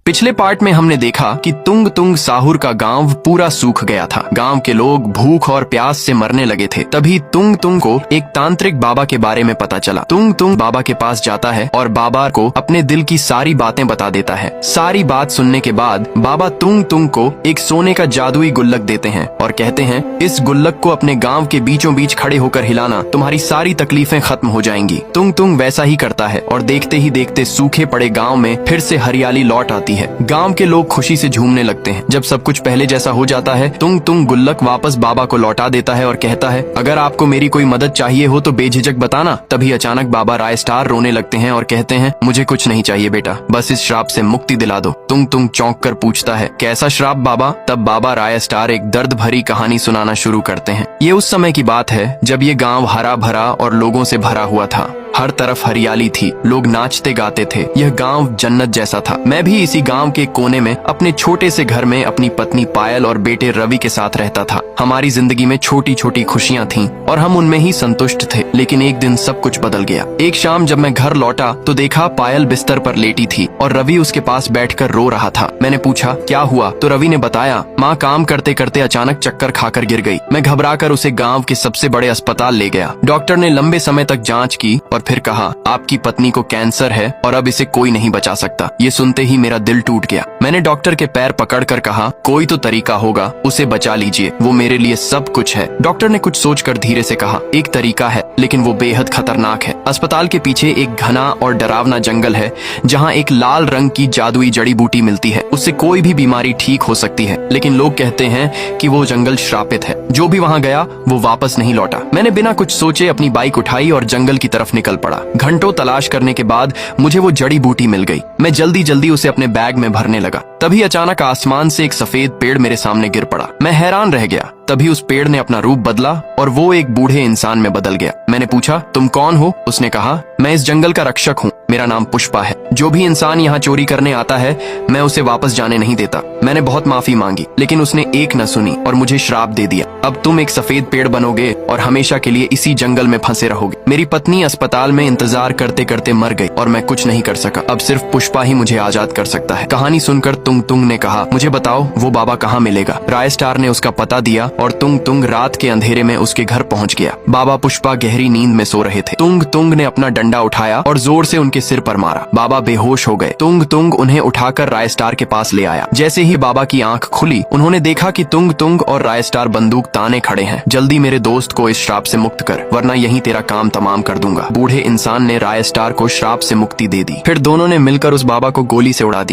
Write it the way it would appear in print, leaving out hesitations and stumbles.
पिछले पार्ट में हमने देखा कि तुंग तुंग साहुर का गांव पूरा सूख गया था। गांव के लोग भूख और प्यास से मरने लगे थे। तभी तुंग तुंग को एक तांत्रिक बाबा के बारे में पता चला। तुंग तुंग बाबा के पास जाता है और बाबा को अपने दिल की सारी बातें बता देता है। सारी बात सुनने के बाद बाबा तुंग तुंग को एक सोने का जादुई गुल्लक देते हैं और कहते हैं, इस गुल्लक को अपने गाँव के बीचों बीच खड़े होकर हिलाना, तुम्हारी सारी तकलीफें खत्म हो जाएंगी। तुंग तुंग वैसा ही करता है और देखते ही देखते सूखे पड़े गाँव में फिर से हरियाली लौट आती है। गांव के लोग खुशी से झूमने लगते हैं। जब सब कुछ पहले जैसा हो जाता है, तुंग तुंग गुल्लक वापस बाबा को लौटा देता है और कहता है, अगर आपको मेरी कोई मदद चाहिए हो तो बेझिझक बताना। तभी अचानक बाबा राय स्टार रोने लगते हैं और कहते हैं, मुझे कुछ नहीं चाहिए बेटा, बस इस श्राप से मुक्ति दिला दो। तुंग तुंग चौंक कर पूछता है, कैसा श्राप बाबा? तब बाबा राय स्टार एक दर्द भरी कहानी सुनाना शुरू करते हैं। ये उस समय की बात है जब ये गाँव हरा भरा और लोगों से भरा हुआ था। हर तरफ हरियाली थी, लोग नाचते गाते थे। यह गांव जन्नत जैसा था। मैं भी इसी गांव के कोने में अपने छोटे से घर में अपनी पत्नी पायल और बेटे रवि के साथ रहता था। हमारी जिंदगी में छोटी छोटी खुशियां थीं और हम उनमें ही संतुष्ट थे। लेकिन एक दिन सब कुछ बदल गया। एक शाम जब मैं घर लौटा तो देखा पायल बिस्तर पर लेटी थी और रवि उसके पास बैठकर रो रहा था। मैंने पूछा, क्या हुआ? तो रवि ने बताया, माँ काम करते करते अचानक चक्कर खाकर गिर गई। मैं घबराकर उसे गाँव के सबसे बड़े अस्पताल ले गया। डॉक्टर ने लंबे समय तक जाँच की और फिर कहा, आपकी पत्नी को कैंसर है और अब इसे कोई नहीं बचा सकता। ये सुनते ही मेरा दिल टूट गया। मैंने डॉक्टर के पैर पकड़कर कहा, कोई तो तरीका होगा, उसे बचा लीजिए, वो मेरे लिए सब कुछ है। डॉक्टर ने कुछ सोचकर धीरे से कहा, एक तरीका है लेकिन वो बेहद खतरनाक है। अस्पताल के पीछे एक घना और डरावना जंगल है जहाँ एक लाल रंग की जादुई जड़ी बूटी मिलती है। उससे कोई भी बीमारी ठीक हो सकती है, लेकिन लोग कहते हैं कि वो जंगल श्रापित है। जो भी वहाँ गया वो वापस नहीं लौटा। मैंने बिना कुछ सोचे अपनी बाइक उठाई और जंगल की तरफ निकल पड़ा। घंटों तलाश करने के बाद मुझे वो जड़ी बूटी मिल गई। मैं जल्दी जल्दी उसे अपने बैग में भरने लगा। तभी अचानक आसमान से एक सफेद पेड़ मेरे सामने गिर पड़ा। मैं हैरान रह गया। तभी उस पेड़ ने अपना रूप बदला और वो एक बूढ़े इंसान में बदल गया। मैंने पूछा, तुम कौन हो? उसने कहा, मैं इस जंगल का रक्षक हूँ, मेरा नाम पुष्पा है। जो भी इंसान यहाँ चोरी करने आता है मैं उसे वापस जाने नहीं देता। मैंने बहुत माफी मांगी लेकिन उसने एक न सुनी और मुझे श्राप दे दिया। अब तुम एक सफेद पेड़ बनोगे और हमेशा के लिए इसी जंगल में फंसे रहोगे। मेरी पत्नी अस्पताल में इंतजार करते करते मर गई और मैं कुछ नहीं कर सका। अब सिर्फ पुष्पा ही मुझे आजाद कर सकता है। कहानी सुनकर तुंग तुंग ने कहा, मुझे बताओ वो बाबा कहाँ मिलेगा? राय स्टार ने उसका पता दिया और तुंग तुंग रात के अंधेरे में उसके घर पहुँच गया। बाबा पुष्पा गहरी नींद में सो रहे थे। तुंग तुंग ने अपना डंडा उठाया और जोर से उनके सिर पर मारा। बाबा बेहोश हो गए। तुंग तुंग उन्हें उठाकर राय स्टार के पास ले आया। जैसे ही बाबा की आंख खुली उन्होंने देखा कि तुंग तुंग और राय स्टार बंदूक ताने खड़े हैं। जल्दी मेरे दोस्त को इस श्राप से मुक्त कर, वरना यहीं तेरा काम तमाम कर दूंगा। बूढ़े इंसान ने राय स्टार को श्राप से मुक्ति दे दी। फिर दोनों ने मिलकर उस बाबा को गोली से उड़ा दिया।